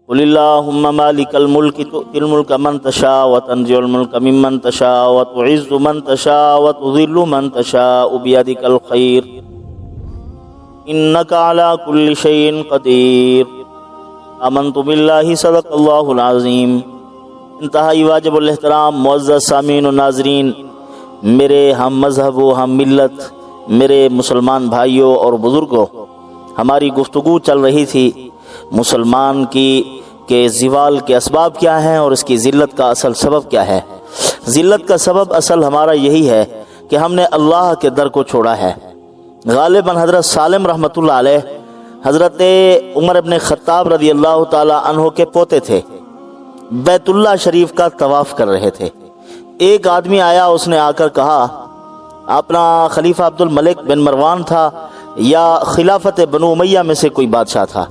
قل اللہم مالک الملک تؤتی الملک من تشاء وتنزع الملک ممن تشاء وتعز من تشاء وتذل من تشاء بیدک الخیر انک علی کل شیء قدیر آمنت باللہ صدق اللہ العظیم۔ انتہائی واجب الاحترام معزز سامعین و ناظرین، میرے ہم مذہب و ہم ملت، میرے مسلمان بھائیوں اور بزرگوں، ہماری گفتگو چل رہی تھی مسلمان کے زوال کے اسباب کیا ہیں اور اس کی ذلت کا اصل سبب کیا ہے۔ ذلت کا سبب اصل ہمارا یہی ہے کہ ہم نے اللہ کے در کو چھوڑا ہے۔ غالباً حضرت سالم رحمۃ اللہ علیہ حضرت عمر ابن خطاب رضی اللہ تعالی عنہ کے پوتے تھے، بیت اللہ شریف کا طواف کر رہے تھے۔ ایک آدمی آیا، اس نے آ کر کہا، اپنا خلیفہ عبد الملک بن مروان تھا یا خلافت بنو امیہ میں سے کوئی بادشاہ تھا،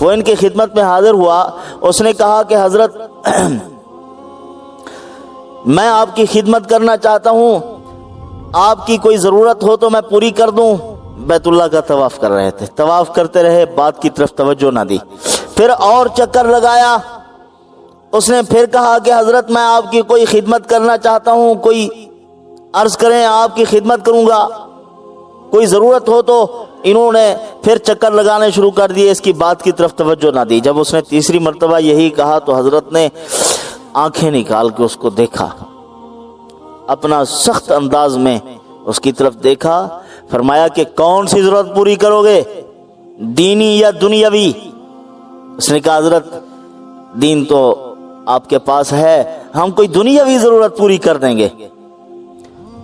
وہ ان کی خدمت میں حاضر ہوا۔ اس نے کہا کہ حضرت میں آپ کی خدمت کرنا چاہتا ہوں، آپ کی کوئی ضرورت ہو تو میں پوری کر دوں۔ بیت اللہ کا طواف کر رہے تھے، طواف کرتے رہے، بات کی طرف توجہ نہ دی۔ پھر اور چکر لگایا، اس نے پھر کہا کہ حضرت میں آپ کی کوئی خدمت کرنا چاہتا ہوں، کوئی عرض کریں آپ کی خدمت کروں گا، کوئی ضرورت ہو تو۔ انہوں نے پھر چکر لگانے شروع کر دیے، اس کی بات کی طرف توجہ نہ دی۔ جب اس نے تیسری مرتبہ یہی کہا تو حضرت نے آنکھیں نکال کے اس کو دیکھا، اپنا سخت انداز میں اس کی طرف دیکھا، فرمایا کہ کون سی ضرورت پوری کرو گے، دینی یا دنیاوی؟ اس نے کہا حضرت دین تو آپ کے پاس ہے، ہم کوئی دنیاوی ضرورت پوری کر دیں گے۔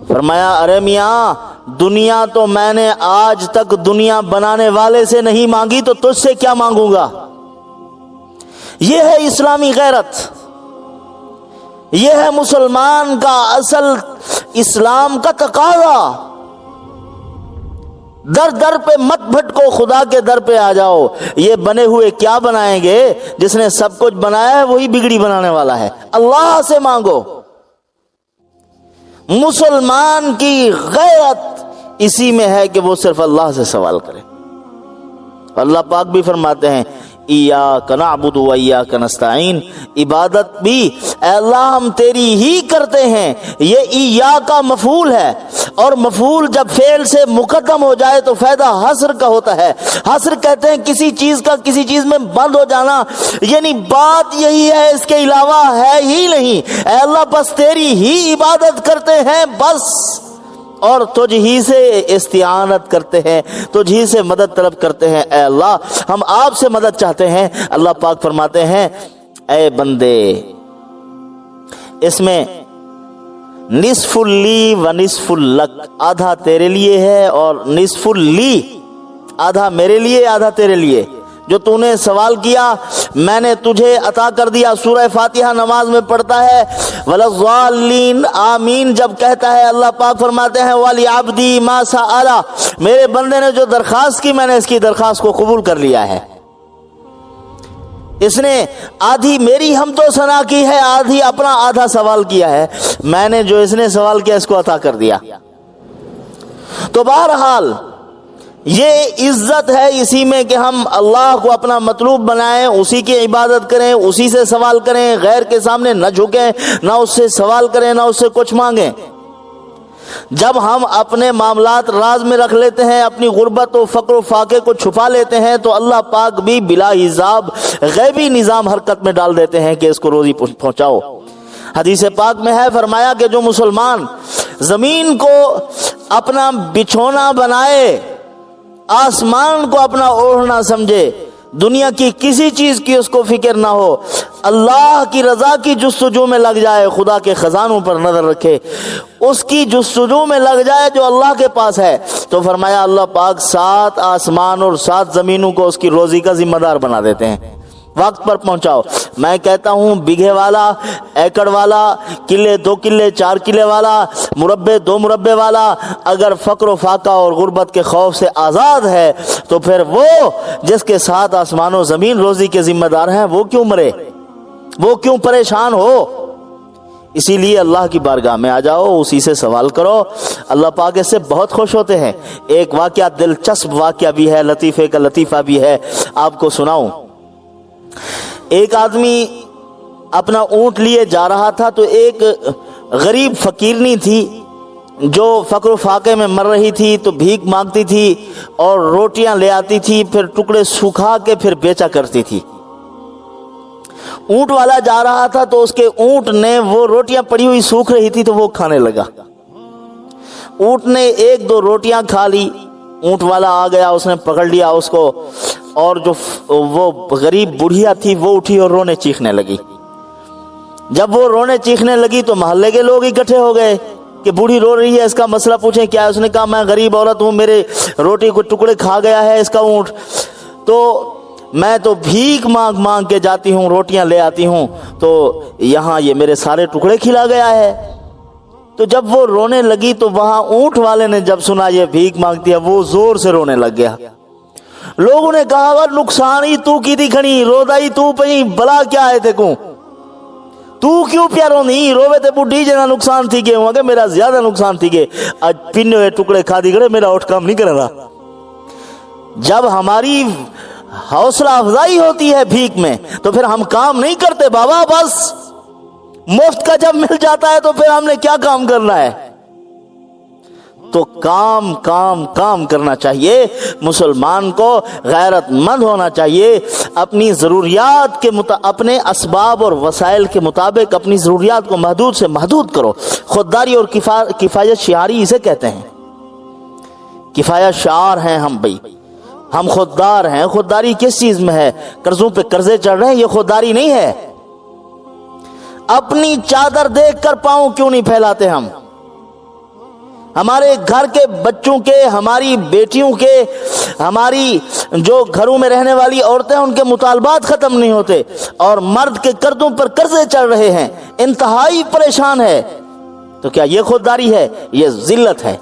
فرمایا ارے میاں، دنیا تو میں نے آج تک دنیا بنانے والے سے نہیں مانگی تو تجھ سے کیا مانگوں گا؟ یہ ہے اسلامی غیرت، یہ ہے مسلمان کا اصل اسلام کا تقاضا۔ در در پہ مت بھٹکو، خدا کے در پہ آ جاؤ۔ یہ بنے ہوئے کیا بنائیں گے؟ جس نے سب کچھ بنایا ہے وہی بگڑی بنانے والا ہے۔ اللہ سے مانگو۔ مسلمان کی غیرت اسی میں ہے کہ وہ صرف اللہ سے سوال کرے۔ اللہ پاک بھی فرماتے ہیں ایاک نعبد و ایاک نستعین، عبادت بھی اے اللہ ہم تیری ہی کرتے ہیں۔ یہ ایاک کا مفعول ہے، اور مفعول جب فعل سے مقدم ہو جائے تو فائدہ حصر کا ہوتا ہے۔ حصر کہتے ہیں کسی چیز کا کسی چیز میں بند ہو جانا، یعنی بات یہی ہے، اس کے علاوہ ہے ہی نہیں۔ اے اللہ بس تیری ہی عبادت کرتے ہیں بس، اور تجھ ہی سے استعانت کرتے ہیں، تجھ ہی سے مدد طلب کرتے ہیں۔ اے اللہ ہم آپ سے مدد چاہتے ہیں۔ اللہ پاک فرماتے ہیں اے بندے، اس میں نصف لی و نصف لک، آدھا تیرے لیے ہے اور نصف لی، آدھا میرے لیے آدھا تیرے لیے۔ جو تو نے سوال کیا میں نے تجھے عطا کر دیا۔ سورہ فاتحہ نماز میں پڑھتا ہے وَلَضَّالِّينَ، آمین جب کہتا ہے اللہ پاک فرماتے ہیں وَلِعَبْدِي مَا سَأَلَ، میرے بندے نے جو درخواست کی میں نے اس کی درخواست کو قبول کر لیا ہے۔ اس نے آدھی میری حمد و ثنا کی ہے، آدھی اپنا آدھا سوال کیا ہے، میں نے جو اس نے سوال کیا اس کو عطا کر دیا۔ تو بہرحال یہ عزت ہے اسی میں کہ ہم اللہ کو اپنا مطلوب بنائیں، اسی کی عبادت کریں، اسی سے سوال کریں، غیر کے سامنے نہ جھکیں، نہ اس سے سوال کریں، نہ اس سے کچھ مانگیں۔ جب ہم اپنے معاملات راز میں رکھ لیتے ہیں، اپنی غربت و فقر و فاقے کو چھپا لیتے ہیں، تو اللہ پاک بھی بلا حساب غیبی نظام حرکت میں ڈال دیتے ہیں کہ اس کو روزی پہنچاؤ۔ حدیث پاک میں ہے، فرمایا کہ جو مسلمان زمین کو اپنا بچھونا بنائے، آسمان کو اپنا اوڑھنا سمجھے، دنیا کی کسی چیز کی اس کو فکر نہ ہو، اللہ کی رضا کی جستجو میں لگ جائے، خدا کے خزانوں پر نظر رکھے، اس کی جستجو میں لگ جائے جو اللہ کے پاس ہے، تو فرمایا اللہ پاک 7 آسمان اور 7 زمینوں کو اس کی روزی کا ذمہ دار بنا دیتے ہیں۔ وقت پر پہنچاؤ۔ میں کہتا ہوں بیگھے والا، ایکڑ والا، کلے 2 کلے 4 کلے والا، مربع 2 مربع والا اگر فقر و فاقہ اور غربت کے خوف سے آزاد ہے تو پھر وہ جس کے 7 آسمان و زمین روزی کے ذمہ دار ہیں وہ کیوں مرے، وہ کیوں پریشان ہو؟ اسی لیے اللہ کی بارگاہ میں آ جاؤ، اسی سے سوال کرو، اللہ پاک اس سے بہت خوش ہوتے ہیں۔ ایک واقعہ دلچسپ واقعہ بھی ہے، لطیفے کا لطیفہ بھی ہے، آپ کو سناؤں۔ ایک آدمی اپنا اونٹ لیے جا رہا تھا تو ایک غریب فقیرنی تھی جو فقر و فاقے میں مر رہی تھی، تو بھیک مانگتی تھی اور روٹیاں لے آتی تھی، پھر ٹکڑے سکھا کے پھر بیچا کرتی تھی۔ اونٹ والا جا رہا تھا تو اس کے اونٹ نے وہ روٹیاں پڑی ہوئی سوکھ رہی تھی تو وہ کھانے لگا۔ اونٹ نے ایک دو روٹیاں کھا لی، اونٹ والا آ گیا، اس نے پکڑ لیا اس کو، اور جو وہ غریب بڑھیا تھی وہ اٹھی اور رونے چیخنے لگی۔ جب وہ رونے چیخنے لگی تو محلے کے لوگ اکٹھے ہو گئے کہ بوڑھی رو رہی ہے، اس کا مسئلہ پوچھیں کیا ہے۔ اس نے کہا میں غریب عورت ہوں، میرے روٹی کو ٹکڑے کھا گیا ہے اس کا اونٹ، تو میں تو بھیک مانگ مانگ کے جاتی ہوں، روٹیاں لے آتی ہوں، تو یہاں یہ میرے سارے ٹکڑے کھلا گیا ہے۔ تو جب وہ رونے لگی تو وہاں اونٹ والے نے جب سنا یہ بھیک مانگتی ہے، وہ زور سے رونے لگ گیا۔ لوگوں نے کہا وہ نقصان ہی تو کی تھی کھنی، رودا ہی تو پئی، بلا کیا ہے تے کو، تو کیوں پیارو نہیں روے تے بڈھی جنا نقصان تھی گئے ہوں گے، میرا زیادہ نقصان تھی گئے، آج پینے ہوئے ٹکڑے کھا دی گئے، میرا اٹھ کام نہیں کرے گا۔ جب ہماری حوصلہ افزائی ہوتی ہے بھیک میں تو پھر ہم کام نہیں کرتے بابا، بس مفت کا جب مل جاتا ہے تو پھر ہم نے کیا کام کرنا ہے؟ تو کام کام کام کرنا چاہیے۔ مسلمان کو غیرت مند ہونا چاہیے، اپنی ضروریات کے اپنے اسباب اور وسائل کے مطابق اپنی ضروریات کو محدود سے محدود کرو۔ خودداری اور کفایت شعاری اسے کہتے ہیں۔ کفایت شعار ہیں ہم، بھائی ہم خوددار ہیں۔ خودداری کس چیز میں ہے؟ قرضوں پہ قرضے چڑھ رہے ہیں، یہ خودداری نہیں ہے۔ اپنی چادر دیکھ کر پاؤں کیوں نہیں پھیلاتے ہم؟ ہمارے گھر کے بچوں کے، ہماری بیٹیوں کے، ہماری جو گھروں میں رہنے والی عورتیں، ان کے مطالبات ختم نہیں ہوتے، اور مرد کے قرضوں پر قرضے چڑھ رہے ہیں، انتہائی پریشان ہے۔ تو کیا یہ خودداری ہے؟ یہ ذلت ہے۔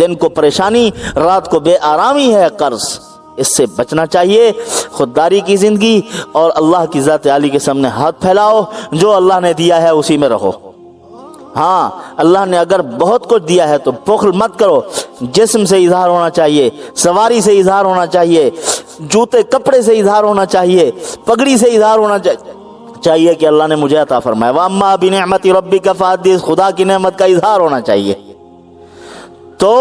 دن کو پریشانی، رات کو بے آرامی ہے قرض، اس سے بچنا چاہیے۔ خودداری کی زندگی اور اللہ کی ذات عالی کے سامنے ہاتھ پھیلاؤ، جو اللہ نے دیا ہے اسی میں رہو۔ ہاں اللہ نے اگر بہت کچھ دیا ہے تو بخل مت کرو، جسم سے اظہار ہونا چاہیے، سواری سے اظہار ہونا چاہیے، جوتے کپڑے سے اظہار ہونا چاہیے، پگڑی سے اظہار ہونا چاہیے کہ اللہ نے مجھے عطا فرمایا۔ وَأَمَّا بِنِعْمَتِ رَبِّكَ فَحَدِّثْ، خدا کی نعمت کا اظہار ہونا چاہیے۔ تو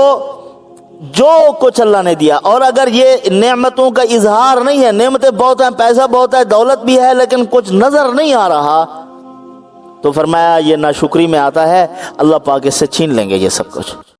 جو کچھ اللہ نے دیا، اور اگر یہ نعمتوں کا اظہار نہیں ہے، نعمتیں بہت ہیں، پیسہ بہت ہے، دولت بھی ہے، لیکن کچھ نظر نہیں آ رہا، تو فرمایا یہ ناشکری میں آتا ہے، اللہ پاک اس سے چھین لیں گے یہ سب کچھ۔